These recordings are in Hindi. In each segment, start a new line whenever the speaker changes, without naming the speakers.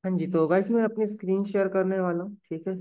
हाँ जी, तो गाइस मैं अपनी स्क्रीन शेयर करने वाला हूँ। ठीक है।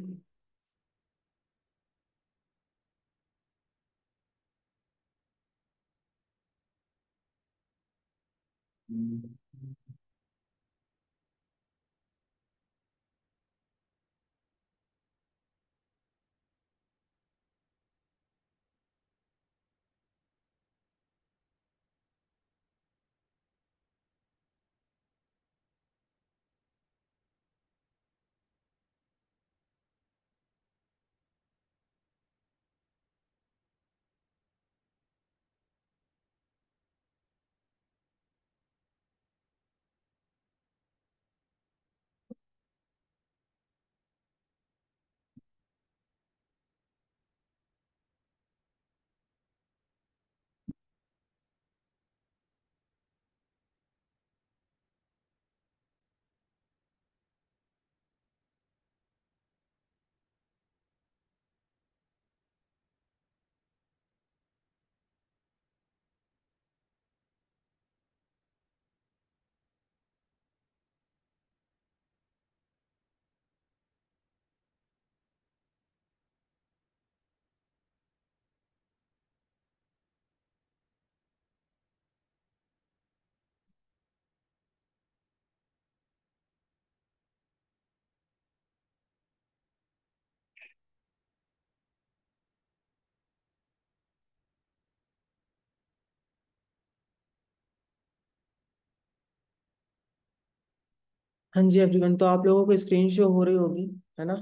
हाँ जी एवरीवन, तो आप लोगों को स्क्रीन शो हो रही होगी, है ना।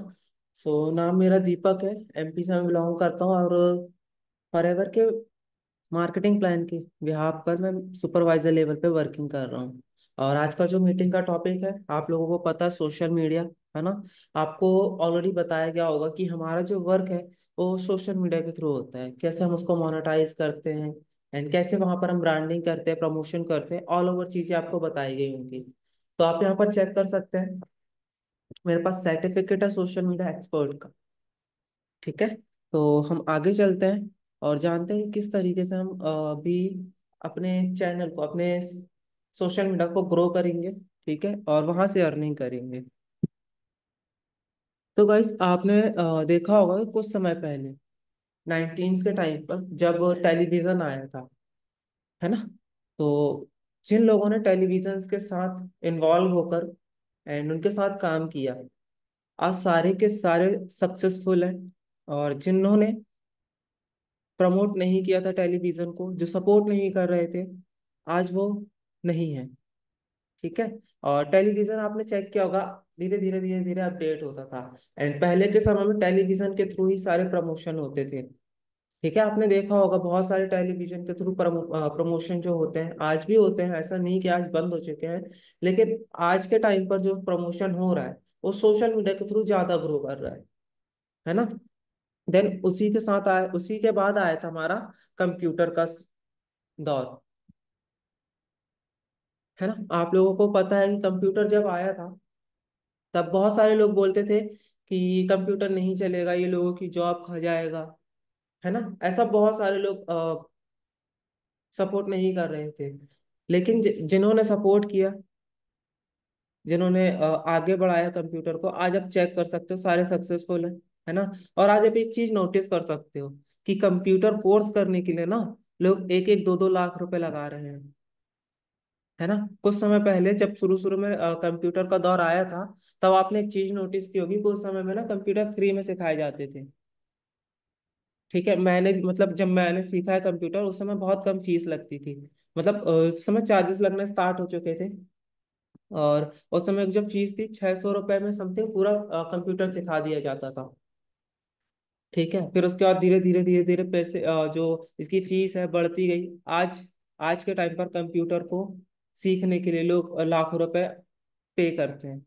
सो नाम मेरा दीपक है। एमपी से मैं बिलोंग करता हूँ और फॉरएवर के मार्केटिंग प्लान के बिहाफ पर मैं सुपरवाइजर लेवल पे वर्किंग कर रहा हूँ। और आज का जो मीटिंग का टॉपिक है, आप लोगों को पता है, सोशल मीडिया, है ना। आपको ऑलरेडी बताया गया होगा कि हमारा जो वर्क है वो सोशल मीडिया के थ्रू होता है। कैसे हम उसको मोनेटाइज करते हैं एंड कैसे वहां पर हम ब्रांडिंग करते हैं, प्रमोशन करते हैं, ऑल ओवर चीजें आपको बताई गई होंगी। तो आप यहाँ पर चेक कर सकते हैं, मेरे पास सर्टिफिकेट है सोशल मीडिया एक्सपर्ट का। ठीक है। तो हम आगे चलते हैं और जानते हैं कि किस तरीके से हम भी अपने चैनल को, अपने सोशल मीडिया को ग्रो करेंगे। ठीक है, और वहां से अर्निंग करेंगे। तो गाइस आपने देखा होगा कि कुछ समय पहले 19 के टाइम पर जब टेलीविजन आया था, है ना। तो जिन लोगों ने टेलीविजन के साथ इन्वॉल्व होकर एंड उनके साथ काम किया, आज सारे के सारे सक्सेसफुल हैं। और जिन्होंने प्रमोट नहीं किया था टेलीविजन को, जो सपोर्ट नहीं कर रहे थे, आज वो नहीं है। ठीक है। और टेलीविजन आपने चेक किया होगा, धीरे धीरे अपडेट होता था। एंड पहले के समय में टेलीविजन के थ्रू ही सारे प्रमोशन होते थे। ठीक है, आपने देखा होगा बहुत सारे टेलीविजन के थ्रू प्रमोशन जो होते हैं आज भी होते हैं, ऐसा नहीं कि आज बंद हो चुके हैं। लेकिन आज के टाइम पर जो प्रमोशन हो रहा है वो सोशल मीडिया के थ्रू ज्यादा ग्रो कर रहा है ना। देन उसी के साथ आया, उसी के बाद आया था हमारा कंप्यूटर का दौर, है ना। आप लोगों को पता है कि कंप्यूटर जब आया था तब बहुत सारे लोग बोलते थे कि कंप्यूटर नहीं चलेगा, ये लोगों की जॉब खा जाएगा, है ना। ऐसा बहुत सारे लोग सपोर्ट नहीं कर रहे थे। लेकिन जिन्होंने सपोर्ट किया, जिन्होंने आगे बढ़ाया कंप्यूटर को, आज आप चेक कर सकते हो सारे सक्सेसफुल है ना। और आज आप एक चीज नोटिस कर सकते हो कि कंप्यूटर कोर्स करने के लिए ना लोग एक एक दो दो लाख रुपए लगा रहे हैं, है ना। कुछ समय पहले जब शुरू शुरू में कंप्यूटर का दौर आया था, तब आपने एक चीज नोटिस की होगी, कुछ समय में ना कंप्यूटर फ्री में सिखाए जाते थे। ठीक है, मैंने मतलब जब मैंने सीखा है कंप्यूटर उस समय बहुत कम फीस लगती थी। मतलब उस समय चार्जेस लगने स्टार्ट हो चुके थे। और उस समय जो फीस थी 600 रुपये में समथिंग पूरा कंप्यूटर सिखा दिया जाता था। ठीक है, फिर उसके बाद धीरे धीरे पैसे जो इसकी फीस है बढ़ती गई। आज आज के टाइम पर कंप्यूटर को सीखने के लिए लोग लाखों रुपए पे करते हैं,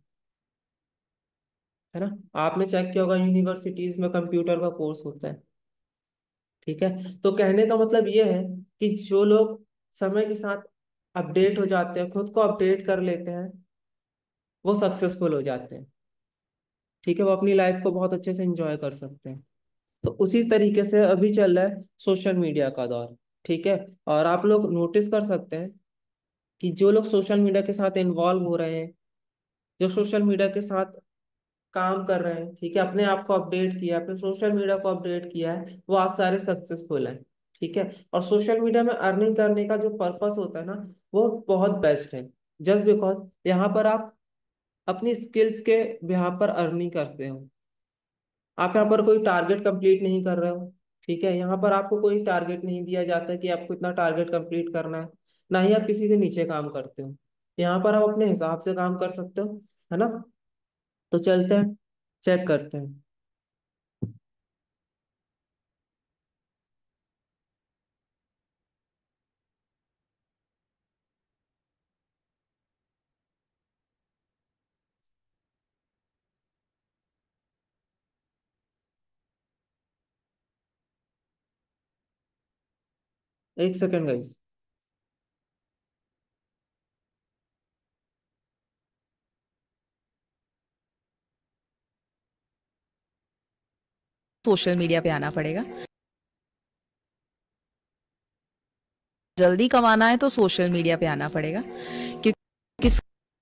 है ना। आपने चेक किया होगा यूनिवर्सिटीज में कंप्यूटर का कोर्स होता है। ठीक है, तो कहने का मतलब ये है कि जो लोग समय के साथ अपडेट हो जाते हैं, खुद को अपडेट कर लेते हैं, वो सक्सेसफुल हो जाते हैं। ठीक है, वो अपनी लाइफ को बहुत अच्छे से एंजॉय कर सकते हैं। तो उसी तरीके से अभी चल रहा है सोशल मीडिया का दौर। ठीक है। और आप लोग नोटिस कर सकते हैं कि जो लोग सोशल मीडिया के साथ इन्वॉल्व हो रहे हैं, जो सोशल मीडिया के साथ काम कर रहे हैं, ठीक है, अपने आप को अपडेट किया, अपने सोशल मीडिया को अपडेट किया है, वो आज सारे सक्सेसफुल हैं। ठीक है। और सोशल मीडिया में अर्निंग करने का जो पर्पस होता है ना, वो बहुत बेस्ट है। जस्ट बिकॉज यहाँ पर आप अपनी स्किल्स के बिहाफ पर अर्निंग करते हो। आप यहाँ पर कोई टारगेट कंप्लीट नहीं कर रहे हो। ठीक है, यहाँ पर आपको कोई टारगेट नहीं दिया जाता कि आपको इतना टारगेट कंप्लीट करना है। ना ही आप किसी के नीचे काम करते हो। यहाँ पर आप अपने हिसाब से काम कर सकते हो, है ना। तो चलते हैं, चेक करते हैं। 1 सेकेंड गाइस।
सोशल मीडिया पे आना पड़ेगा। जल्दी कमाना है तो सोशल मीडिया पे आना पड़ेगा, क्योंकि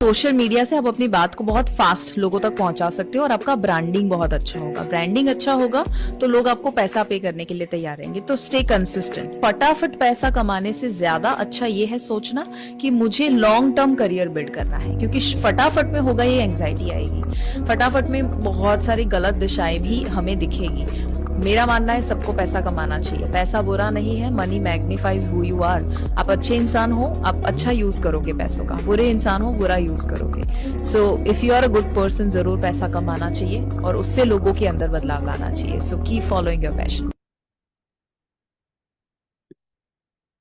सोशल मीडिया से आप अपनी बात को बहुत फास्ट लोगों तक पहुंचा सकते हो और आपका ब्रांडिंग बहुत अच्छा होगा। ब्रांडिंग अच्छा होगा तो लोग आपको पैसा पे करने के लिए तैयार रहेंगे। तो स्टे कंसिस्टेंट। फटाफट पैसा कमाने से ज्यादा अच्छा ये है सोचना कि मुझे लॉन्ग टर्म करियर बिल्ड करना है, क्योंकि फटाफट में होगा ये एंग्जाइटी आएगी, फटाफट में बहुत सारी गलत दिशाएं भी हमें दिखेगी। मेरा मानना है सबको पैसा कमाना चाहिए, पैसा बुरा नहीं है, money magnifies who you are. आप अच्छे इंसान हो, आप अच्छा यूज करोगे पैसों का, बुरे इंसान हो बुरा यूज करोगे। So if you are a good person, जरूर पैसा कमाना चाहिए और उससे लोगों के अंदर बदलाव लाना चाहिए। So keep following your passion.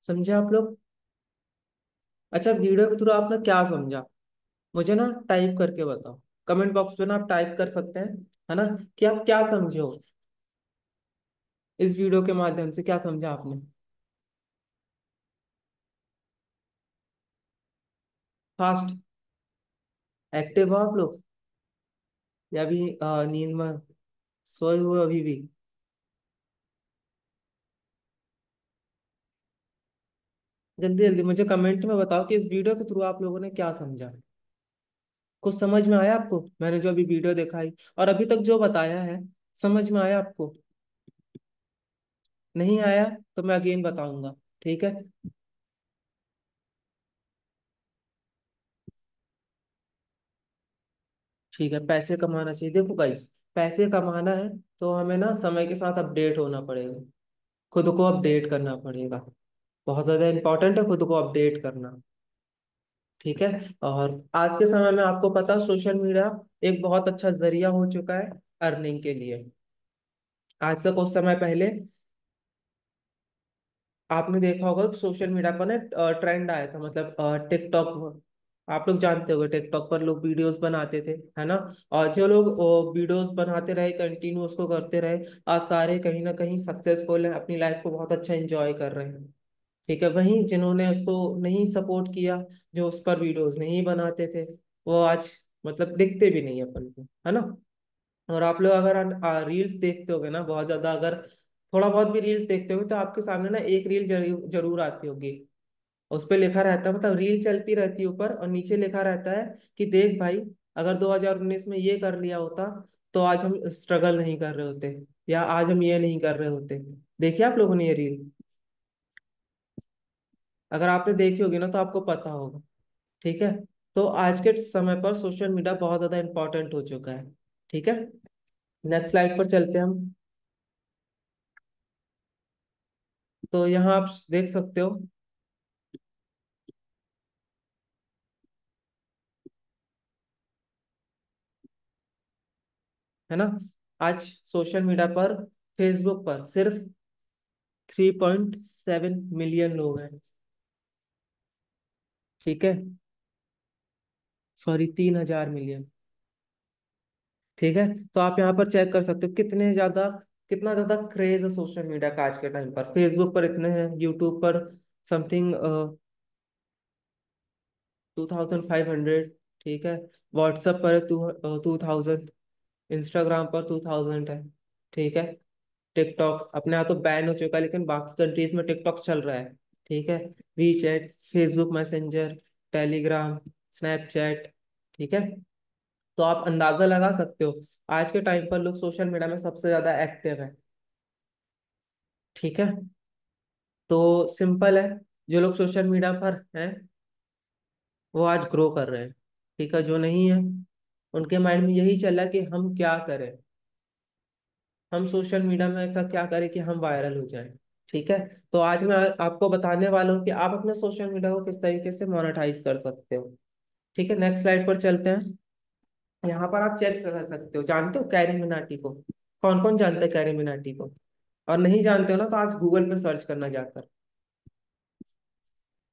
समझे आप लोग? अच्छा, वीडियो के थ्रू आपने क्या समझा, मुझे ना टाइप करके बताओ। कमेंट बॉक्स पे ना आप टाइप कर सकते हैं, है ना, कि आप क्या समझे हो इस वीडियो के माध्यम से, क्या समझा आपने। फास्ट एक्टिव हो आप लोग, या अभी नींद में सोए हुए अभी भी? जल्दी जल्दी मुझे कमेंट में बताओ कि इस वीडियो के थ्रू आप लोगों ने क्या समझा। कुछ समझ में आया आपको, मैंने जो अभी वीडियो दिखाई और अभी तक जो बताया है, समझ में आया आपको? नहीं आया तो मैं अगेन बताऊंगा। ठीक है। ठीक है, पैसे कमाना चाहिए। देखो गाइस, पैसे कमाना है तो हमें ना समय के साथ अपडेट होना पड़ेगा, खुद को अपडेट करना पड़ेगा। बहुत ज्यादा इंपॉर्टेंट है खुद को अपडेट करना। ठीक है। और आज के समय में आपको पता, सोशल मीडिया एक बहुत अच्छा जरिया हो चुका है अर्निंग के लिए। आज से कुछ समय पहले आपने देखा होगा कि सोशल मीडिया पर ना ट्रेंड आया था, मतलब टिकटॉक। आप लोग जानते होंगे, टिकटॉक पर लोग वीडियोस बनाते थे, है ना। और जो लोग वीडियोस बनाते रहे, कंटिन्यू उसको करते रहे, आज सारे कहीं ना कहीं सक्सेसफुल हैं, अपनी लाइफ को बहुत अच्छा एंजॉय कर रहे हैं। ठीक है। वहीं जिन्होंने उसको नहीं सपोर्ट किया, जो उस पर वीडियोस नहीं बनाते थे, वो आज मतलब दिखते भी नहीं अपन को, है ना। और आप लोग अगर रील्स देखते होगे ना बहुत ज्यादा, अगर थोड़ा बहुत भी रील्स देखते होगे, तो आपके सामने ना एक रील जरूर जरूर आती होगी। उस पे लिखा रहता है, मतलब रील चलती रहती है ऊपर, और नीचे लिखा रहता है कि देख भाई, अगर 2019 में ये कर लिया होता तो आज हम स्ट्रगल नहीं कर रहे होते, या आज हम ये नहीं कर रहे होते। देखिए आप लोगों ने ये रील, अगर आपने देखी होगी ना तो आपको पता होगा। ठीक है। तो आज के समय पर सोशल मीडिया बहुत ज्यादा इंपॉर्टेंट हो चुका है। ठीक है। नेक्स्ट स्लाइड पर चलते हैं हम। तो यहाँ आप देख सकते हो, है ना, आज सोशल मीडिया पर, फेसबुक पर सिर्फ 3.7 मिलियन लोग हैं। ठीक है। Sorry, 3,000 million. ठीक है। तो आप यहाँ पर चेक कर सकते हो कितना ज्यादा क्रेज है सोशल मीडिया का आज के टाइम पर। फेसबुक पर इतने हैं, यूट्यूब पर समथिंग 2,500। ठीक है। व्हाट्सएप पर 2,000। इंस्टाग्राम पर 2,000 है। ठीक है। टिकटॉक अपने यहाँ तो बैन हो चुका है, लेकिन बाकी कंट्रीज में टिकटॉक चल रहा है। ठीक है। WeChat, Facebook messenger, Telegram, Snapchat. ठीक है। तो आप अंदाजा लगा सकते हो आज के टाइम पर लोग सोशल मीडिया में सबसे ज्यादा एक्टिव है। ठीक है, तो सिंपल है, जो लोग सोशल मीडिया पर हैं वो आज ग्रो कर रहे हैं। ठीक है, जो नहीं है उनके माइंड में यही चला कि हम क्या करें, हम सोशल मीडिया में ऐसा क्या करें कि हम वायरल हो जाएं। ठीक है, तो आज मैं आपको बताने वाला हूँ कि आप अपने सोशल मीडिया को किस तरीके से मोनेटाइज कर सकते हो। ठीक है, नेक्स्ट स्लाइड पर चलते हैं। यहाँ पर आप चेक कर सकते हो, जानते हो कैरी मिनाटी को? कौन कौन जानता है कैरी मिनाटी को? और नहीं जानते हो ना तो आज गूगल पे सर्च करना जाकर।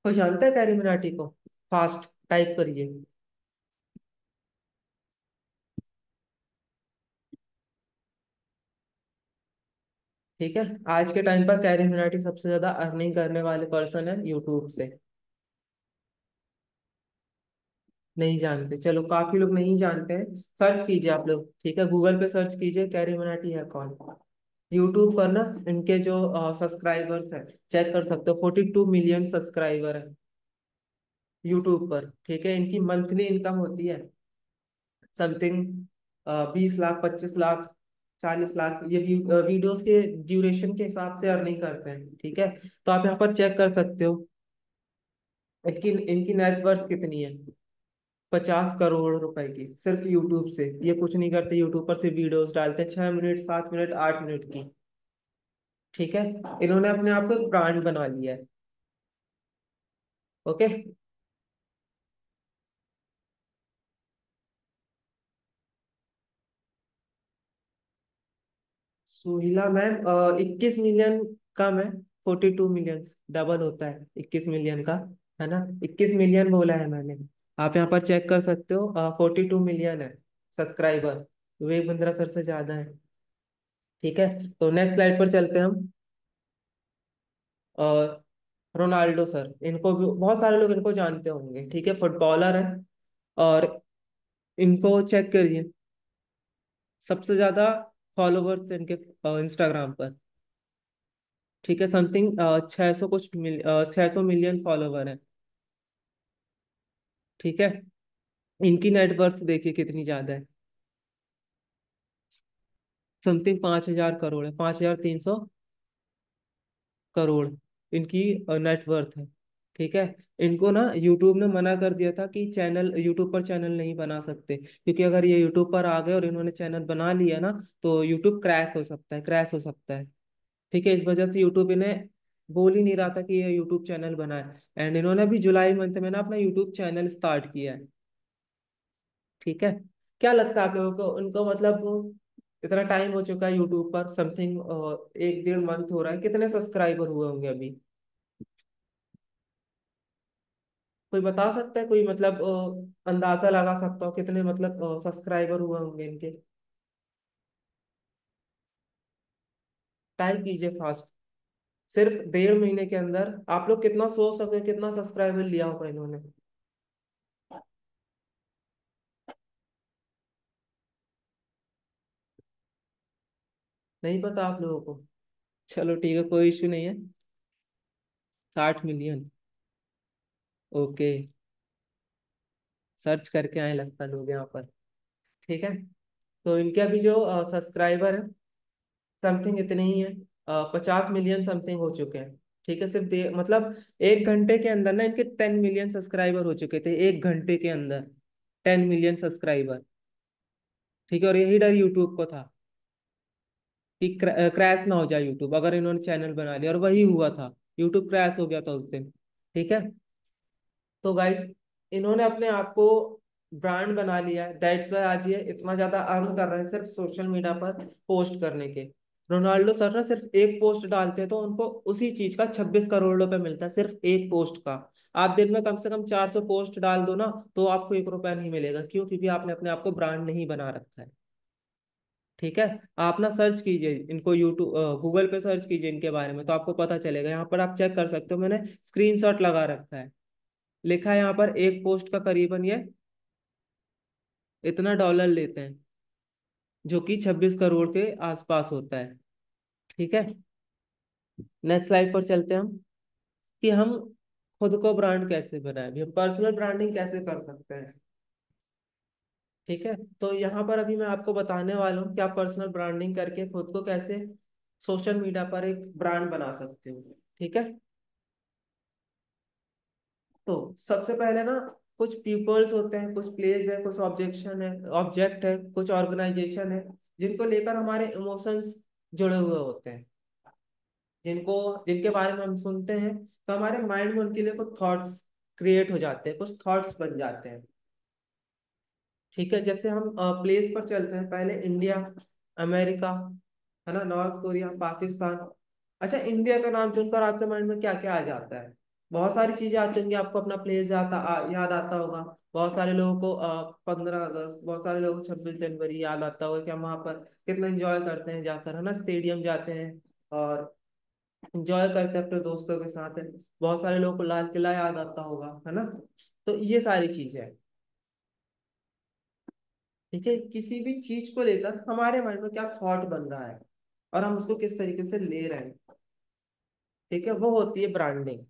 कोई जानता है कैरी मिनाटी को? फास्ट टाइप करिए। ठीक है, आज के टाइम पर कैरी मिनाटी सबसे ज्यादा अर्निंग करने वाले पर्सन है यूट्यूब से। नहीं जानते, चलो काफी लोग नहीं जानते हैं, सर्च कीजिए आप लोग। ठीक है, गूगल पे सर्च कीजिए कैरी मिनाटी है कौन। यूट्यूब पर ना इनके जो सब्सक्राइबर्स हैं, चेक कर सकते हो, 42 मिलियन सब्सक्राइबर है यूट्यूब पर। ठीक है, इनकी मंथली इनकम होती है समथिंग 20 लाख, 25 लाख, 40 लाख। ये वीडियोस के ड्यूरेशन के हिसाब से अर्निंग करते हैं। ठीक है, तो आप यहाँ पर चेक कर सकते हो इनकी इनकी नेटवर्थ कितनी है। 50 करोड़ रुपए की सिर्फ यूट्यूब से। ये कुछ नहीं करते, यूट्यूब पर सिर्फ वीडियोस डालते हैं, 6 मिनट, 7 मिनट, 8 मिनट की। ठीक है, इन्होंने अपने आप को एक ब्रांड बना लिया है। ओके, सुहिला मैम 21 मिलियन कम है, 42 मिलियन डबल होता है 21 मिलियन का, है ना? 21 मिलियन बोला है मैंने। आप यहाँ पर चेक कर सकते हो, 42 मिलियन है सब्सक्राइबर। विवेक बिंद्रा सर से ज्यादा है। ठीक है, तो नेक्स्ट स्लाइड पर चलते हैं हम। और रोनाल्डो सर, इनको भी बहुत सारे लोग इनको जानते होंगे। ठीक है, फुटबॉलर है। और इनको चेक करिए, सबसे ज्यादा फॉलोवर्स इनके इंस्टाग्राम पर। ठीक है, समथिंग 600 मिलियन फॉलोवर है। ठीक है, इनकी नेटवर्थ देखिए कितनी ज्यादा है, समथिंग 5,000 करोड़ है, 5,300 करोड़ इनकी नेटवर्थ है। ठीक है, इनको ना यूट्यूब ने मना कर दिया था कि चैनल, यूट्यूब पर चैनल नहीं बना सकते, क्योंकि अगर ये यूट्यूब पर आ गए और इन्होंने चैनल बना लिया ना तो यूट्यूब क्रैक हो सकता है, क्रैश हो सकता है। ठीक है, इस वजह से यूट्यूब इन्हें बोल ही नहीं रहा था कि ये यूट्यूब चैनल बनाए। एंड इन्होंने अभी जुलाई मंथ में ना अपना यूट्यूब चैनल स्टार्ट किया है। ठीक है, क्या लगता है आप लोगों को उनको, मतलब इतना टाइम हो चुका है यूट्यूब पर, समथिंग 1 1.5 मंथ हो रहा है, कितने सब्सक्राइबर हुए होंगे अभी? कोई बता सकता है? कोई मतलब अंदाजा लगा सकता हो कितने मतलब सब्सक्राइबर हुए होंगे इनके? टाइप कीजिए फास्ट। सिर्फ 1.5 महीने के अंदर आप लोग कितना सोच सकते हो कितना सब्सक्राइबर लिया होगा इन्होंने? नहीं पता आप लोगों को? चलो ठीक है, कोई इश्यू नहीं है। 60 मिलियन। ओके, सर्च करके आए लगता है लोग यहाँ पर। ठीक है, तो इनके अभी जो सब्सक्राइबर है समथिंग इतने ही है, 50 मिलियन समथिंग हो चुके हैं। ठीक है, सिर्फ मतलब 1 घंटे के अंदर ना इनके 10 मिलियन सब्सक्राइबर हो चुके थे, 1 घंटे के अंदर 10 मिलियन सब्सक्राइबर। ठीक है, और यही डर यूट्यूब को था कि क्रैश ना हो जाए यूट्यूब अगर इन्होंने चैनल बना लिया, और वही हुआ था, यूट्यूब क्रैश हो गया था उस दिन। ठीक है, तो गाइस इन्होंने अपने आप को ब्रांड बना लिया है, दैट्स वाई आज ये इतना ज्यादा अर्न कर रहे हैं सिर्फ सोशल मीडिया पर पोस्ट करने के। रोनाल्डो सर ना सिर्फ एक पोस्ट डालते हैं तो उनको उसी चीज का 26 करोड़ रुपए मिलता है, सिर्फ एक पोस्ट का। आप दिन में कम से कम 400 पोस्ट डाल दो ना तो आपको 1 रुपया नहीं मिलेगा। क्यों? क्योंकि आपने अपने आप को ब्रांड नहीं बना रखा है। ठीक है, आप ना सर्च कीजिए इनको, यूट्यूब गूगल पे सर्च कीजिए इनके बारे में तो आपको पता चलेगा। यहाँ पर आप चेक कर सकते हो, मैंने स्क्रीनशॉट लगा रखा है। लिखा है यहाँ पर एक पोस्ट का करीबन ये इतना डॉलर लेते हैं, जो कि 26 करोड़ के आसपास होता है। ठीक है, नेक्स्ट स्लाइड पर चलते हैं हम, कि हम खुद को ब्रांड कैसे बनाए भी, हम पर्सनल ब्रांडिंग कैसे कर सकते हैं। ठीक है। तो यहाँ पर अभी मैं आपको बताने वाला हूँ कि आप पर्सनल ब्रांडिंग करके खुद को कैसे सोशल मीडिया पर एक ब्रांड बना सकते हो। ठीक है। तो सबसे पहले ना, कुछ पीपल्स होते हैं, कुछ प्लेस है, कुछ ऑब्जेक्ट है, कुछ ऑर्गेनाइजेशन है, जिनको लेकर हमारे इमोशंस जुड़े हुए होते हैं, जिनको जिनके बारे में हम सुनते हैं तो हमारे माइंड में उनके लिए कुछ थॉट्स क्रिएट हो जाते हैं, कुछ थॉट्स बन जाते हैं। ठीक है। जैसे हम प्लेस पर चलते हैं, पहले इंडिया, अमेरिका, है ना, नॉर्थ कोरिया, पाकिस्तान। अच्छा, इंडिया का नाम सुनकर आपके माइंड में क्या क्या आ जाता है? बहुत सारी चीजें आती होंगी, आपको अपना प्लेस याद आता होगा। बहुत सारे लोगों को 15 अगस्त, बहुत सारे लोगों को 26 जनवरी याद आता होगा कि हम वहाँ पर कितना एंजॉय करते हैं जाकर, है ना, स्टेडियम जाते हैं और एंजॉय करते हैं अपने दोस्तों के साथ। बहुत सारे लोगों को लाल किला याद आता होगा, है ना। तो ये सारी चीजें हैं। ठीक है। किसी भी चीज को लेकर हमारे माइंड में क्या थॉट बन रहा है और हम उसको किस तरीके से ले रहे हैं, ठीक है, वो होती है ब्रांडिंग।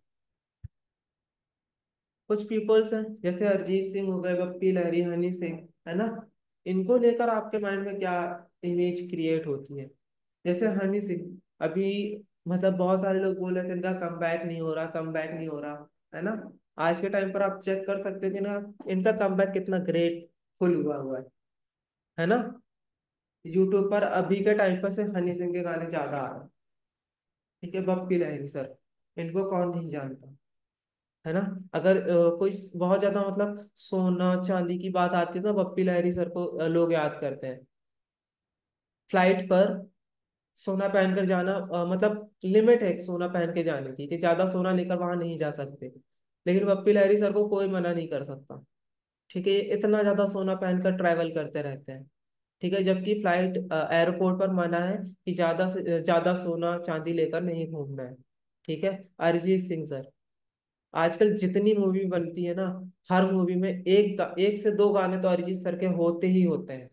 कुछ पीपल्स हैं, जैसे अरिजीत सिंह हो गए, बप्पी लहरी, हनी सिंह, है ना, इनको लेकर आपके माइंड में क्या इमेज क्रिएट होती है? जैसे हनी सिंह अभी, मतलब बहुत सारे लोग बोल रहे थे इनका कम बैक नहीं हो रहा, कम बैक नहीं हो रहा, है ना। आज के टाइम पर आप चेक कर सकते हो कि ना, इनका कम बैक कितना ग्रेट फुल हुआ हुआ है ना। यूट्यूब पर अभी के टाइम पर से हनी सिंह के गाने ज्यादा आ रहे हैं। ठीक है। बप्पी लहरी सर, इनको कौन नहीं जानता, है ना। अगर कोई बहुत ज्यादा मतलब सोना चांदी की बात आती है तो बप्पी लहरी सर को लोग याद करते हैं। फ्लाइट पर सोना पहनकर जाना, मतलब लिमिट है सोना पहन के जाने की, कि ज्यादा सोना लेकर वहां नहीं जा सकते, लेकिन बप्पी लहरी सर को कोई मना नहीं कर सकता। ठीक है। ये इतना ज्यादा सोना पहनकर ट्रैवल करते रहते हैं। ठीक है। जबकि फ्लाइट एयरपोर्ट पर मना है कि ज्यादा से ज्यादा सोना चांदी लेकर नहीं घूमना है। ठीक है। अरिजीत सिंह सर, आजकल जितनी मूवी बनती है ना, हर मूवी में एक से दो गाने तो अरिजीत सर के होते ही होते हैं।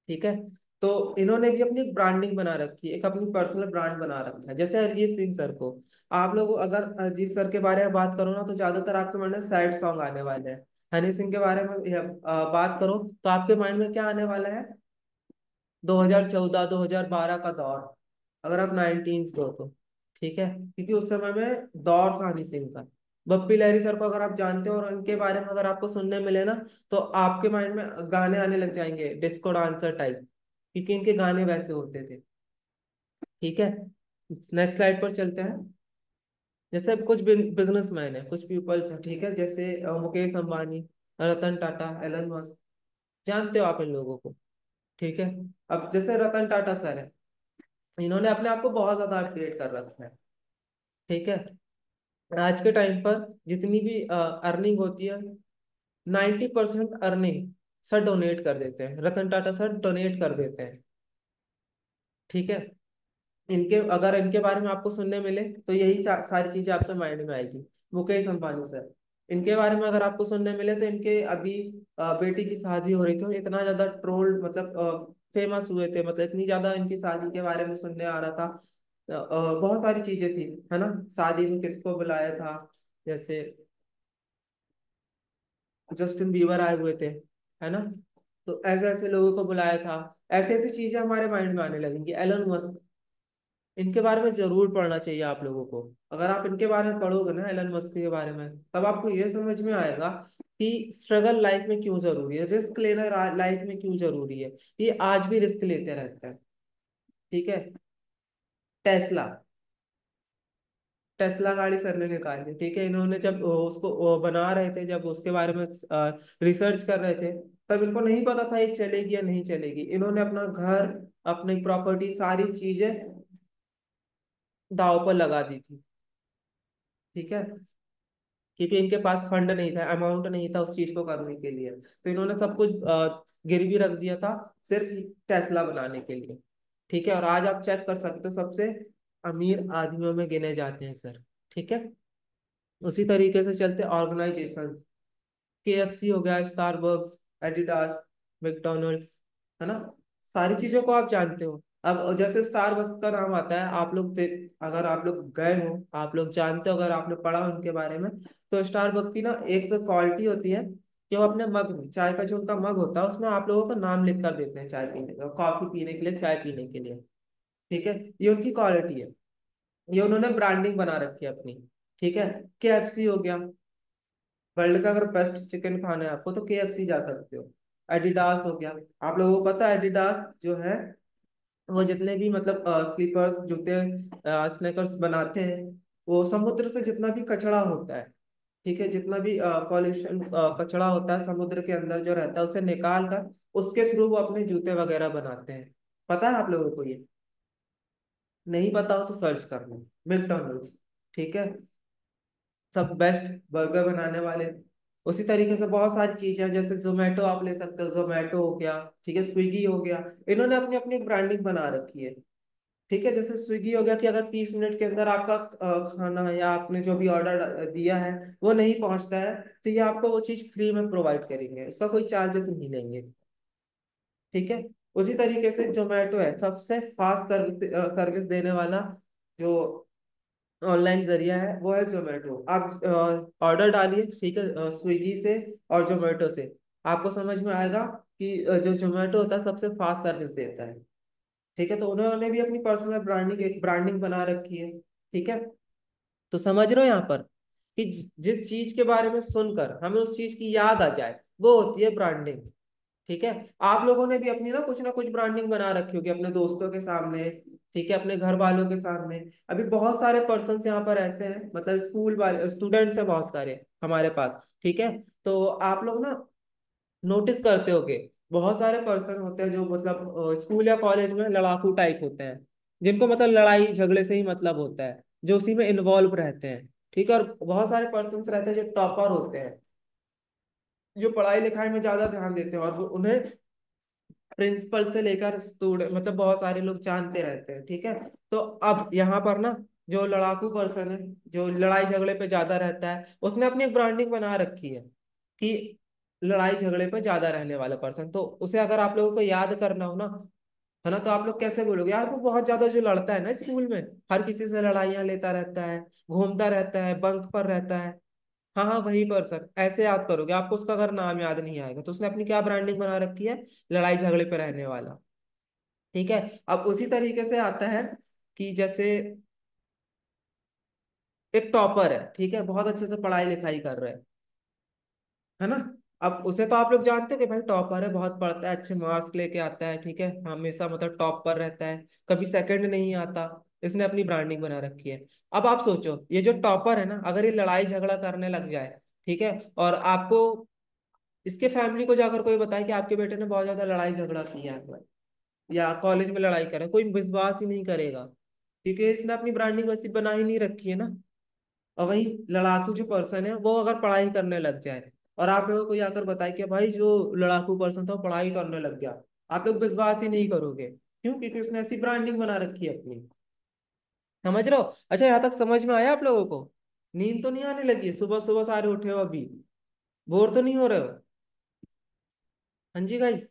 ठीक है। तो इन्होंने भी अपनी ब्रांडिंग बना रखी है, एक अपनी पर्सनल ब्रांड बना रखा है। जैसे अरिजीत सिंह सर को, आप लोग अगर अरिजीत सर के बारे में बात करो ना, तो ज्यादातर आपके माइंड में सैड सॉन्ग आने वाले हैं। हनी सिंह के बारे में बात करो तो आपके माइंड में क्या आने वाला है? 2014 2012 का दौर, अगर आप 19 के हो तो। ठीक है। क्योंकि उस समय में दौर था हनी सिंह का। बप्पी लहरी सर को अगर आप जानते हो और उनके बारे में अगर आपको सुनने मिले ना, तो आपके माइंड में गाने आने लग जाएंगे डिस्को डांसर टाइप, क्योंकि इनके गाने वैसे होते थे। ठीक है। नेक्स्ट स्लाइड पर चलते हैं। जैसे अब कुछ बिजनेसमैन है, कुछ पीपल्स है, ठीक है, जैसे मुकेश अंबानी, रतन टाटा, एलन मस्क, जानते हो आप इन लोगों को। ठीक है। अब जैसे रतन टाटा सर है, इन्होंने अपने आप को बहुत ज्यादा अपग्रेड कर रखा है। ठीक है। आज के टाइम पर जितनी भी अर्निंग होती है, 90% अर्निंग सर डोनेट कर देते हैं, रतन टाटा सर डोनेट कर देते हैं। ठीक है। इनके अगर इनके बारे में आपको सुनने मिले तो यही सारी चीजें आपके माइंड में आएगी। मुकेश अंबानी सर, इनके बारे में अगर आपको सुनने मिले तो इनके अभी बेटी की शादी हो रही थी और इतना ज्यादा ट्रोल, मतलब फेमस हुए थे, मतलब इतनी ज्यादा इनकी शादी के बारे में सुनने आ रहा था। बहुत सारी चीजें थी, है ना। शादी में किसको बुलाया था, जैसे जस्टिन बीबर आए हुए थे, है ना। तो ऐसे ऐसे लोगों को बुलाया था। ऐसे ऐसी चीजें हमारे माइंड में आने लगेंगी। एलन मस्क, इनके बारे में जरूर पढ़ना चाहिए आप लोगों को। अगर आप इनके बारे में पढ़ोगे ना, एलन मस्क के बारे में, तब आपको ये समझ में आएगा कि स्ट्रगल लाइफ में क्यों जरूरी है, रिस्क लेना लाइफ में क्यों जरूरी है। ये आज भी रिस्क लेते रहते हैं। ठीक है। टेस्ला, टेस्ला गाड़ी सर ने निकाली। ठीक है। इन्होंने जब उसको बना रहे थे, जब उसके बारे में रिसर्च कर रहे थे, तब इनको नहीं पता था ये चलेगी या नहीं चलेगी। इन्होंने अपना घर, अपनी प्रॉपर्टी, सारी चीजें दांव पर लगा दी थी। ठीक है। क्योंकि इनके पास फंड नहीं था, अमाउंट नहीं था उस चीज को करने के लिए, तो इन्होंने सब कुछ गिरवी रख दिया था, सिर्फ टेस्ला बनाने के लिए। ठीक है। और आज आप चेक कर सकते हो, सबसे अमीर आदमियों में गिने जाते हैं सर। ठीक है। उसी तरीके से चलते ऑर्गेनाइजेशन, केएफसी हो गया, स्टारबक्स, एडिडास, मैकडोनल्ड्स, है ना, सारी चीजों को आप जानते हो। अब जैसे स्टारबक्स का नाम आता है, आप लोग अगर आप लोग गए हो, आप लोग जानते हो, अगर आपने पढ़ा उनके बारे में, तो स्टारबक्स की ना एक क्वालिटी होती है कि वो अपने मग में, चाय का जो उनका मग होता है उसमें आप लोगों का नाम लिख कर देते हैं, चाय पीने का, कॉफी पीने के लिए, चाय पीने के लिए। ठीक है, ये उनकी क्वालिटी है, ये उन्होंने ब्रांडिंग बना रखी है अपनी। ठीक है, KFC हो गया, वर्ल्ड का अगर बेस्ट चिकन खाना है आपको तो KFC जा सकते हो। एडिडास हो गया, आप लोगों को पता है एडिडास जो है वो जितने भी मतलब स्लीपर्स, जूते, स्नेकर्स बनाते हैं, वो समुद्र से जितना भी कचरा होता है, ठीक है, जितना भी पॉल्यूशन कचरा होता है समुद्र के अंदर जो रहता है, उसे निकाल कर उसके थ्रू वो अपने जूते वगैरह बनाते हैं। पता है आप लोगों को ये? नहीं पता हो तो सर्च कर लो, मैकडोनल्ड्स। ठीक है, सब बेस्ट बर्गर बनाने वाले। उसी तरीके से बहुत सारी चीजें हैं, जैसे जोमेटो आप ले सकते हो, जोमेटो हो गया, ठीक है, स्विगी हो गया, इन्होंने अपनी अपनी एक ब्रांडिंग बना रखी है। ठीक है, जैसे स्विगी हो गया कि अगर 30 मिनट के अंदर आपका खाना या आपने जो भी ऑर्डर दिया है वो नहीं पहुंचता है, तो ये आपको वो चीज फ्री में प्रोवाइड करेंगे, उसका कोई चार्जेस नहीं लेंगे। ठीक है, उसी तरीके से जोमेटो है सबसे फास्ट सर्विस सर्विस देने वाला जो ऑनलाइन जरिया है, वो है जोमेटो। आप ऑर्डर डालिए, ठीक है, स्विगी से और जोमेटो से, आपको समझ में आएगा कि जो जोमेटो होता है सबसे फास्ट सर्विस देता है। ठीक है, तो उन्होंने भी अपनी पर्सनल ब्रांडिंग, एक ब्रांडिंग बना रखी है। ठीक है, तो समझ रहे हो यहाँ पर कि जिस चीज के बारे में सुनकर हमें उस चीज की याद आ जाए, वो होती है ब्रांडिंग। ठीक है, आप लोगों ने भी अपनी ना कुछ ब्रांडिंग बना रखी होगी अपने दोस्तों के सामने, ठीक है, अपने घर वालों के सामने। अभी बहुत सारे पर्सन यहाँ पर ऐसे हैं, मतलब स्कूल वाले स्टूडेंट्स हैं बहुत सारे हमारे पास। ठीक है, तो आप लोग ना नोटिस करते होगे, बहुत सारे पर्सन होते हैं जो मतलब स्कूल या कॉलेज में लड़ाकू टाइप होते हैं, जिनको मतलब लड़ाई झगड़े से ही मतलब होता है, जो उसी में इन्वॉल्व रहते हैं। ठीक है, और बहुत सारे पर्सन रहते हैं जो टॉपर होते हैं, जो पढ़ाई लिखाई में ज्यादा ध्यान देते हैं, और उन्हें प्रिंसिपल से लेकर स्टूडेंट मतलब बहुत सारे लोग जानते रहते हैं। ठीक है, तो अब यहाँ पर ना जो लड़ाकू पर्सन है, जो लड़ाई झगड़े पे ज्यादा रहता है, उसने अपनी एक ब्रांडिंग बना रखी है कि लड़ाई झगड़े पे ज्यादा रहने वाला पर्सन, तो उसे अगर आप लोगों को याद करना हो ना, है ना, तो आप लोग कैसे बोलोगे? यार वो बहुत ज्यादा जो लड़ता है ना स्कूल में, हर किसी से लड़ाइयाँ लेता रहता है, घूमता रहता है, बंक पर रहता है, हाँ हाँ वही पर्सन, ऐसे याद करोगे, आपको उसका अगर नाम याद नहीं आएगा, तो उसने अपनी क्या ब्रांडिंग बना रखी है? लड़ाई झगड़े पे रहने वाला। ठीक है, अब उसी तरीके से आता है कि जैसे एक टॉपर है, ठीक है, बहुत अच्छे से पढ़ाई लिखाई कर रहा है ना, अब उसे तो आप लोग जानते हो कि भाई टॉपर है, बहुत पढ़ता है, अच्छे मार्क्स लेके आता है, ठीक है, हमेशा मतलब टॉप पर रहता है, कभी सेकंड नहीं आता, इसने अपनी ब्रांडिंग बना रखी है। अब आप सोचो, ये जो टॉपर है ना, अगर ये लड़ाई झगड़ा करने लग जाए, ठीक है, और आपको इसके फैमिली को जाकर कोई बताए कि आपके बेटे ने बहुत ज्यादा लड़ाई झगड़ा किया है या कॉलेज में लड़ाई करे, कोई विश्वास ही नहीं करेगा, क्योंकि इसने अपनी ब्रांडिंग वैसी बना ही नहीं रखी है ना। और वही लड़ाकू जो पर्सन है वो अगर पढ़ाई करने लग जाए, और आप लोगों को कोई आकर बताए कि भाई जो लड़ाकू पर्सन था वो पढ़ाई करने लग गया, आप लोग विश्वास ही नहीं करोगे। क्यों? क्योंकि उसने ऐसी ब्रांडिंग बना रखी है अपनी। समझ रहे हो? अच्छा, यहाँ तक समझ में आया आप लोगों को? नींद तो नहीं आने लगी है? सुबह सुबह सारे उठे हो अभी, बोर तो नहीं हो रहे हो? हाँ जी गाइस,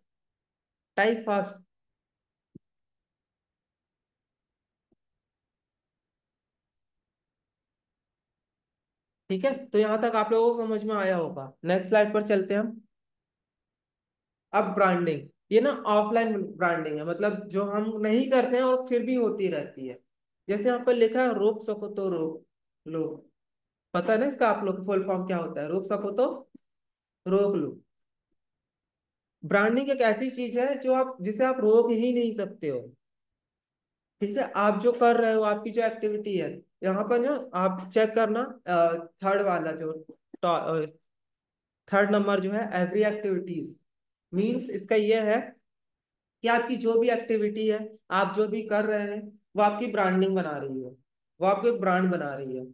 टाइप फास्ट। ठीक है, तो यहाँ तक आप लोगों को समझ में आया होगा। नेक्स्ट स्लाइड पर चलते हैं हम। अब ब्रांडिंग, ये ना ऑफलाइन ब्रांडिंग है, मतलब जो हम नहीं करते हैं और फिर भी होती रहती है। जैसे यहाँ पर लिखा है रोक सको तो रोक लो, पता है ना इसका आप लोग फुल फॉर्म क्या होता है? रोक सको तो रोक लो। ब्रांडिंग एक ऐसी चीज है जो आप जिसे आप रोक ही नहीं सकते हो। ठीक है, आप जो कर रहे हो, आपकी जो एक्टिविटी है, यहाँ पर ना आप चेक करना, थर्ड वाला जो थर्ड नंबर जो है, एवरी एक्टिविटीज, मीन्स इसका ये है कि आपकी जो भी एक्टिविटी है, आप जो भी कर रहे हैं, वो आपकी ब्रांडिंग बना रही है, वो आपको एक ब्रांड बना रही है।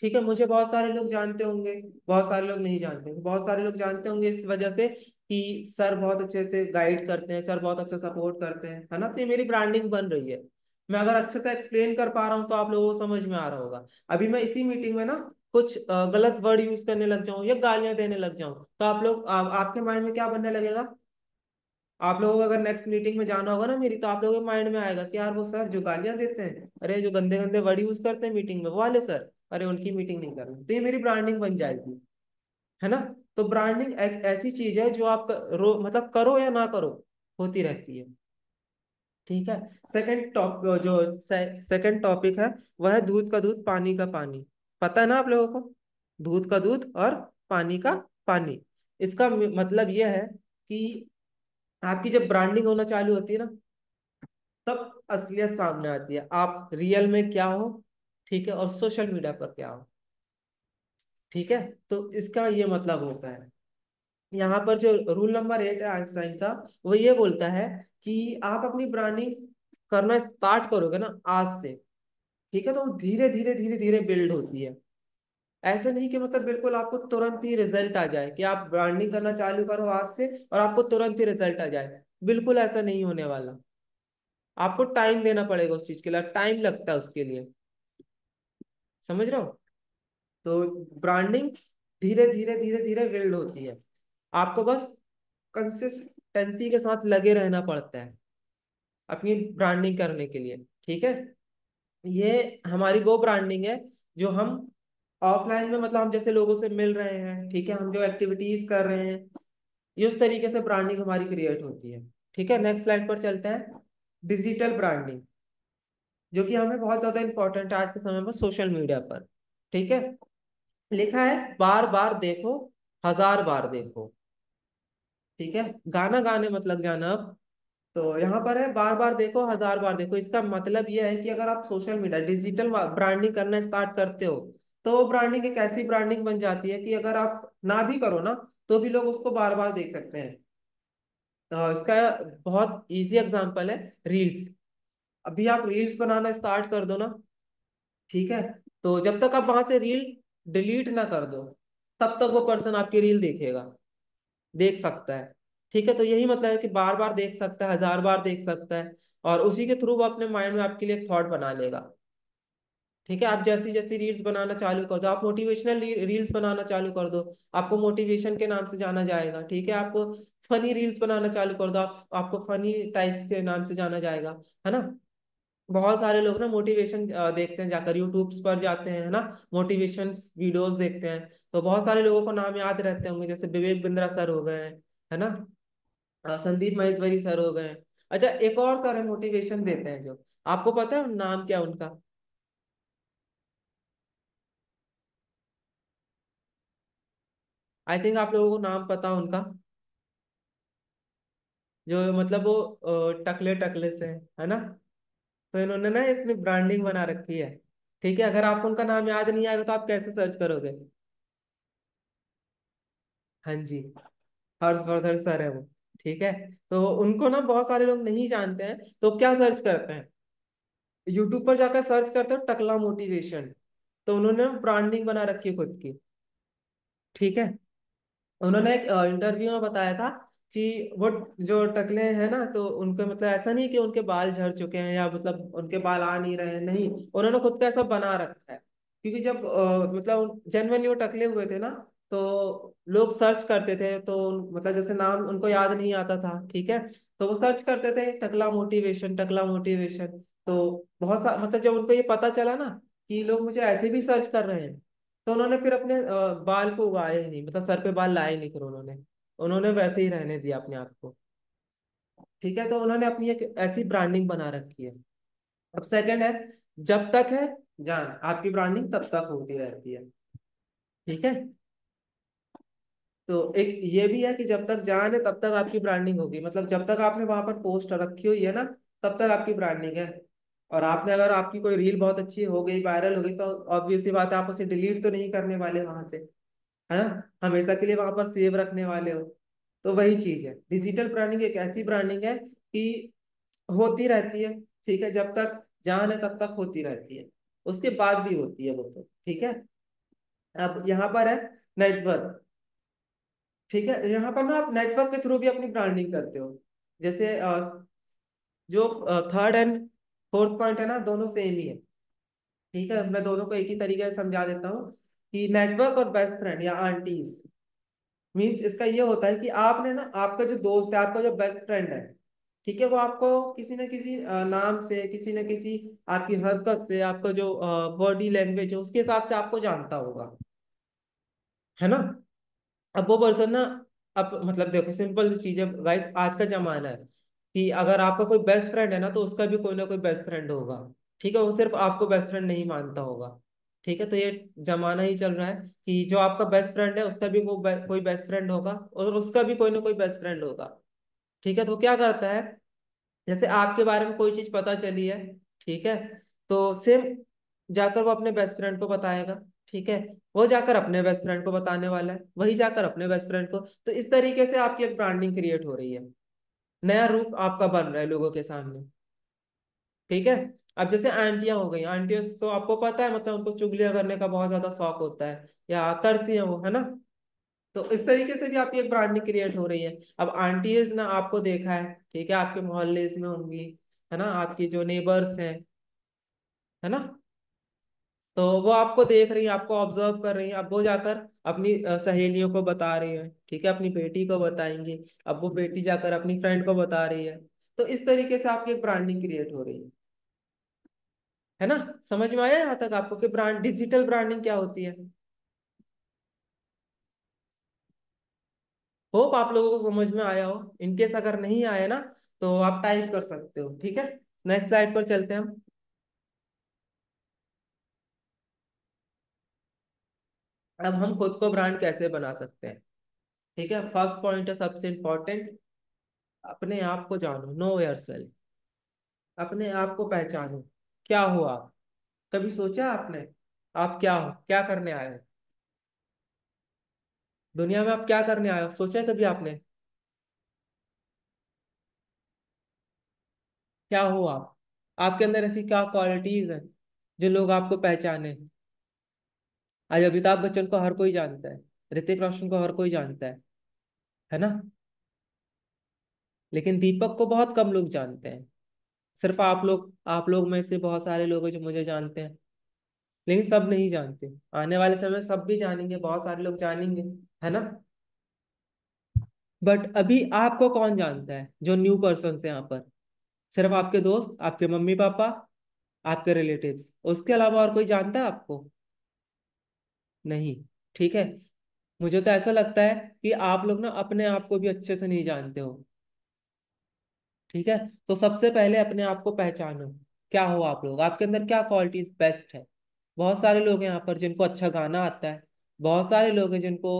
ठीक है, मुझे बहुत सारे लोग जानते होंगे, बहुत सारे लोग नहीं जानते होंगे, बहुत सारे लोग जानते होंगे इस वजह से कि सर बहुत अच्छे से गाइड करते हैं, सर बहुत अच्छा सपोर्ट करते हैं, है ना, तो ये मेरी ब्रांडिंग बन रही है। मैं अगर अच्छे से एक्सप्लेन कर पा रहा हूँ तो आप लोगों को समझ में आ रहा होगा। अभी मैं इसी मीटिंग में ना कुछ गलत वर्ड यूज करने लग जाऊं या गालियां देने लग जाऊं, तो आप लोग आपके माइंड में क्या बनने लगेगा? आप लोगों को अगर नेक्स्ट मीटिंग में जाना होगा ना मेरी, तो आप लोगों के माइंड में आएगा कि यार वो सर जो गालियां देते हैं, अरे जो गंदे गंदे वर्ड यूज करते हैं मीटिंग में, वो वाले सर, अरे उनकी मीटिंग नहीं करनी, तो ये मेरी ब्रांडिंग बन जाएगी, है ना। तो ब्रांडिंग एक ऐसी चीज है जो आप मतलब करो या ना करो, होती रहती है। ठीक है। सेकंड टॉप जो सेकंड टॉपिक है, वह है दूध का दूध पानी का पानी। पता है ना आप लोगों को, दूध का दूध और पानी का पानी। इसका मतलब यह है कि आपकी जब ब्रांडिंग होना चालू होती है ना, तब असलियत सामने आती है, आप रियल में क्या हो, ठीक है, और सोशल मीडिया पर क्या हो। ठीक है। तो इसका ये मतलब होता है, यहाँ पर जो रूल नंबर 8 है आइंस्टाइन का, वो ये बोलता है कि आप अपनी ब्रांडिंग करना स्टार्ट करोगे ना आज से, ठीक है, तो वो धीरे धीरे धीरे धीरे बिल्ड होती है। ऐसे नहीं कि मतलब बिल्कुल आपको तुरंत ही रिजल्ट आ जाए, कि आप ब्रांडिंग करना चालू करो आज से और आपको तुरंत ही रिजल्ट आ जाए। बिल्कुल ऐसा नहीं होने वाला। आपको टाइम देना पड़ेगा उस चीज के लिए, टाइम लगता है उसके लिए। समझ रहे हो? तो ब्रांडिंग धीरे धीरे धीरे धीरे बिल्ड होती है। आपको बस कंसिस्टेंसी के साथ लगे रहना पड़ता है अपनी ब्रांडिंग करने के लिए। ठीक है। ये हमारी वो ब्रांडिंग है जो हम ऑफलाइन में, मतलब हम जैसे लोगों से मिल रहे हैं, ठीक है, हम जो एक्टिविटीज कर रहे हैं, ये उस तरीके से ब्रांडिंग हमारी क्रिएट होती है। ठीक है, नेक्स्ट स्लाइड पर चलते हैं। डिजिटल ब्रांडिंग, जो कि हमें बहुत ज्यादा इंपॉर्टेंट है आज के समय में सोशल मीडिया पर। ठीक है। लिखा है बार बार देखो, हजार बार देखो। ठीक है, गाना गाने मत लग जाना अब। तो यहाँ पर है बार बार देखो हजार बार देखो। इसका मतलब यह है कि अगर आप सोशल मीडिया डिजिटल ब्रांडिंग करना स्टार्ट करते हो, तो वो ब्रांडिंग एक ऐसी ब्रांडिंग बन जाती है कि अगर आप ना भी करो ना, तो भी लोग उसको बार बार देख सकते हैं। इसका बहुत इजी एग्जांपल है रील्स। अभी आप रील्स बनाना स्टार्ट कर दो ना, ठीक है, तो जब तक आप वहां से रील डिलीट ना कर दो, तब तक वो पर्सन आपकी रील देखेगा, देख सकता है। ठीक है, तो यही मतलब है कि बार बार देख सकता है, हजार बार देख सकता है, और उसी के थ्रू वो अपने माइंड में आपके लिए एक थॉट बना लेगा। ठीक है, आप जैसी जैसी रील्स बनाना चालू कर दो, आप मोटिवेशनल रील्स बनाना चालू कर दो, आपको मोटिवेशन के नाम से जाना जाएगा। ठीक है, आप फनी रील्स बनाना चालू कर दो, आपको फनी टाइप्स के नाम से जाना जाएगा। है ना? बहुत सारे लोग ना मोटिवेशन देखते हैं, जाकर यूट्यूब पर जाते हैं, है ना, मोटिवेशन वीडियोस देखते हैं। तो बहुत सारे लोगों को नाम याद रहते होंगे, जैसे विवेक बिंद्रा सर हो गए हैं, है ना, संदीप महेश्वरी सर हो गए हैं। अच्छा, एक और सर है मोटिवेशन देते हैं जो, आपको पता है नाम क्या है उनका? आई थिंक आप लोगों को नाम पता है उनका, जो मतलब वो टकले टकले से है ना। तो इन्होंने ना अपनी ब्रांडिंग बना रखी है। ठीक है, अगर आपको उनका नाम याद नहीं आएगा तो आप कैसे सर्च करोगे? हाँ जी, हर्षवर्धन सर है वो। ठीक है, तो उनको ना बहुत सारे लोग नहीं जानते हैं, तो क्या सर्च करते हैं, यूट्यूब पर जाकर सर्च करते हो टकला मोटिवेशन। तो उन्होंने ब्रांडिंग बना रखी है खुद की। ठीक है, उन्होंने एक इंटरव्यू में बताया था कि वो जो टकले हैं ना, तो उनके मतलब ऐसा नहीं कि उनके बाल झड़ चुके हैं या मतलब उनके बाल आ नहीं रहे हैं, नहीं, उन्होंने खुद का ऐसा बना रखा है। क्योंकि जब मतलब जनरली वो टकले हुए थे ना, तो लोग सर्च करते थे, तो मतलब जैसे नाम उनको याद नहीं आता था, ठीक है, तो वो सर्च करते थे टकला मोटिवेशन, टकला मोटिवेशन। तो बहुत सा मतलब जब उनको ये पता चला ना कि लोग मुझे ऐसे भी सर्च कर रहे हैं, तो उन्होंने फिर अपने बाल को उगाए ही नहीं, मतलब सर पे बाल लाए नहीं, फिर उन्होंने उन्होंने वैसे ही रहने दिया अपने आप को। ठीक है, तो उन्होंने अपनी एक ऐसी ब्रांडिंग बना रखी है। अब सेकंड है, जब तक है जान, आपकी ब्रांडिंग तब तक होती रहती है। ठीक है, तो एक ये भी है कि जब तक जान है तब तक आपकी ब्रांडिंग होगी, मतलब जब तक आपने वहां पर पोस्ट रखी हुई है ना, तब तक आपकी ब्रांडिंग है। और आपने अगर आपकी कोई रील बहुत अच्छी हो गई, वायरल हो गई, तो ऑब्वियस सी बात है आप उसे डिलीट तो नहीं करने वाले वहां से, है ना, हमेशा के लिए वहां पर सेव रखने वाले हो। तो वही चीज है, डिजिटल ब्रांडिंग एक ऐसी ब्रांडिंग है कि होती रहती है। ठीक है, जब तक जान है तब तक होती रहती है, उसके बाद भी होती है वो तो। ठीक है, अब यहाँ पर है नेटवर्क। ठीक है, यहाँ पर ना आप नेटवर्क के थ्रू भी अपनी ब्रांडिंग करते हो। जैसे जो थर्ड एंड फोर्थ पॉइंट है ना, दोनों सेम ही है। ठीक है, मैं दोनों को एक ही तरीके से समझा देता हूँ कि नेटवर्क और बेस्ट फ्रेंड या आंटीज मीन्स इसका ये होता है कि आपने ना, आपका जो दोस्त है, आपका जो बेस्ट फ्रेंड है, ठीक है, वो आपको किसी न किसी नाम से, किसी न किसी आपकी हरकत से, आपका जो बॉडी लैंग्वेज है उसके हिसाब से आपको जानता होगा, है ना। अब वो पर्सन ना, अब मतलब देखो सिंपल सी चीज है गाइस, आज का जमाना है कि अगर आपका कोई बेस्ट फ्रेंड है ना, तो उसका भी कोई ना कोई बेस्ट फ्रेंड होगा। ठीक है, वो सिर्फ आपको बेस्ट फ्रेंड नहीं मानता होगा। ठीक है, तो ये जमाना ही चल रहा है कि जो आपका बेस्ट फ्रेंड है उसका भी कोई बेस्ट फ्रेंड होगा, और उसका भी कोई ना कोई बेस्ट फ्रेंड होगा। ठीक है, तो क्या करता है, जैसे आपके बारे में कोई चीज पता चली है, ठीक है, तो सेम जाकर वो अपने बेस्ट फ्रेंड को बताएगा। ठीक है, वो जाकर अपने बेस्ट फ्रेंड को बताने वाला है, वही जाकर अपने बेस्ट फ्रेंड को। तो इस तरीके से आपकी एक ब्रांडिंग क्रिएट हो रही है, नया रूप आपका बन रहा है लोगों के सामने। ठीक है, अब जैसे आंटियां हो गई, आंटियों को आपको पता है मतलब उनको चुगलियां करने का बहुत ज्यादा शौक होता है, या करती हैं वो, है ना। तो इस तरीके से भी आपकी एक ब्रांडिंग क्रिएट हो रही है। अब आंटीज ना आपको देखा है, ठीक है, आपके मोहल्ले में होंगी, है ना, आपकी जो नेबर्स हैं, है ना, तो वो आपको देख रही है, आपको ऑब्जर्व कर रही है। अब वो जाकर अपनी सहेलियों को बता रही है, ठीक है, अपनी बेटी को बताएंगी। अब वो बेटी जाकर अपनी फ्रेंड को बता रही है। तो इस तरीके से आपकी एक ब्रांडिंग क्रिएट हो रही है ना। समझ में आया यहाँ तक आपको कि ब्रांड, डिजिटल ब्रांडिंग क्या होती है? होप आप लोगों को समझ में आया हो। इनकेस अगर नहीं आया ना, तो आप टाइप कर सकते हो। ठीक है, नेक्स्ट स्लाइड पर चलते हैं हम। अब हम खुद को ब्रांड कैसे बना सकते हैं? ठीक है, फर्स्ट पॉइंट है सबसे इंपॉर्टेंट, अपने आप को जानो, नो योर सेल्फ। अपने आप को पहचानो, क्या हो आप? कभी सोचा आपने आप क्या हो, क्या करने आए हो दुनिया में? आप क्या करने आए हो, सोचा है कभी आपने? क्या हो आप? आपके अंदर ऐसी क्या क्वालिटीज हैं जो लोग आपको पहचाने? आज अमिताभ बच्चन को हर कोई जानता है, ऋतिक रोशन को हर कोई जानता है ना, लेकिन दीपक को बहुत कम लोग जानते हैं। सिर्फ आप लोग में से बहुत सारे लोग हैं जो मुझे जानते हैं, लेकिन सब नहीं जानते। आने वाले समय में सब भी जानेंगे, बहुत सारे लोग जानेंगे, है ना। बट अभी आपको कौन जानता है जो न्यू पर्सन है यहाँ पर? सिर्फ आपके दोस्त, आपके मम्मी पापा, आपके रिलेटिव्स, उसके अलावा और कोई जानता है आपको? नहीं। ठीक है, मुझे तो ऐसा लगता है कि आप लोग ना अपने आप को भी अच्छे से नहीं जानते हो। ठीक है, तो सबसे पहले अपने आप को पहचानो, क्या हो आप लोग, आपके अंदर क्या क्वालिटीज बेस्ट है। बहुत सारे लोग हैं यहाँ पर जिनको अच्छा गाना आता है, बहुत सारे लोग हैं जिनको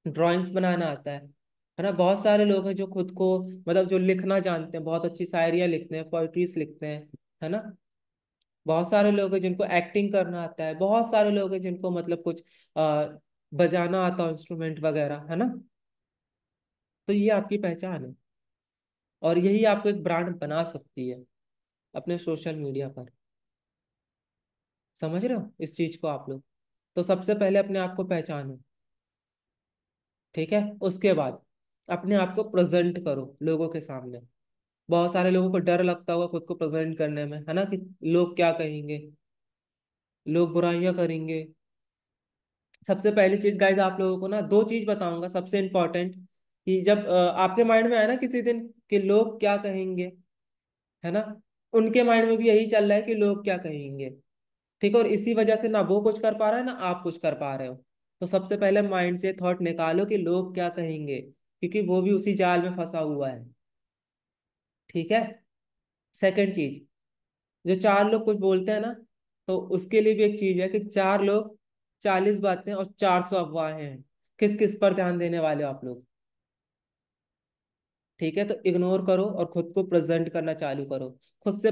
ड्राइंग्स बनाना आता है ना, बहुत सारे लोग हैं जो खुद को मतलब जो लिखना जानते हैं, बहुत अच्छी शायरियाँ लिखते हैं, पोइट्रीज लिखते हैं, है ना। बहुत सारे लोग हैं जिनको एक्टिंग करना आता है, बहुत सारे लोग हैं जिनको मतलब कुछ आ, बजाना आता है, इंस्ट्रूमेंट वगैरह, है ना। तो ये आपकी पहचान है, और यही आपको एक ब्रांड बना सकती है अपने सोशल मीडिया पर। समझ रहे हो इस चीज को आप लोग? तो सबसे पहले अपने आप को पहचानो। ठीक है, उसके बाद अपने आप को प्रेजेंट करो लोगों के सामने। बहुत सारे लोगों को डर लगता होगा खुद को प्रेजेंट करने में, है ना, कि लोग क्या कहेंगे, लोग बुराइयां करेंगे। सबसे पहली चीज गाइस, आप लोगों को ना दो चीज बताऊंगा सबसे इंपॉर्टेंट, कि जब आपके माइंड में आए ना किसी दिन कि लोग क्या कहेंगे, है ना, उनके माइंड में भी यही चल रहा है कि लोग क्या कहेंगे। ठीक है, और इसी वजह से ना वो कुछ कर पा रहा है ना आप कुछ कर पा रहे हो। तो सबसे पहले माइंड से थॉट निकालो कि लोग क्या कहेंगे, क्योंकि वो भी उसी जाल में फंसा हुआ है। ठीक है, सेकंड चीज, जो चार लोग कुछ बोलते हैं ना, तो उसके लिए भी एक चीज है कि चार लोग 40 बातें और 400 अफवाहें हैं। किस किस पर ध्यान देने वाले हो आप लोग? ठीक है, तो इग्नोर करो और खुद को प्रेजेंट करना चालू करो, खुद से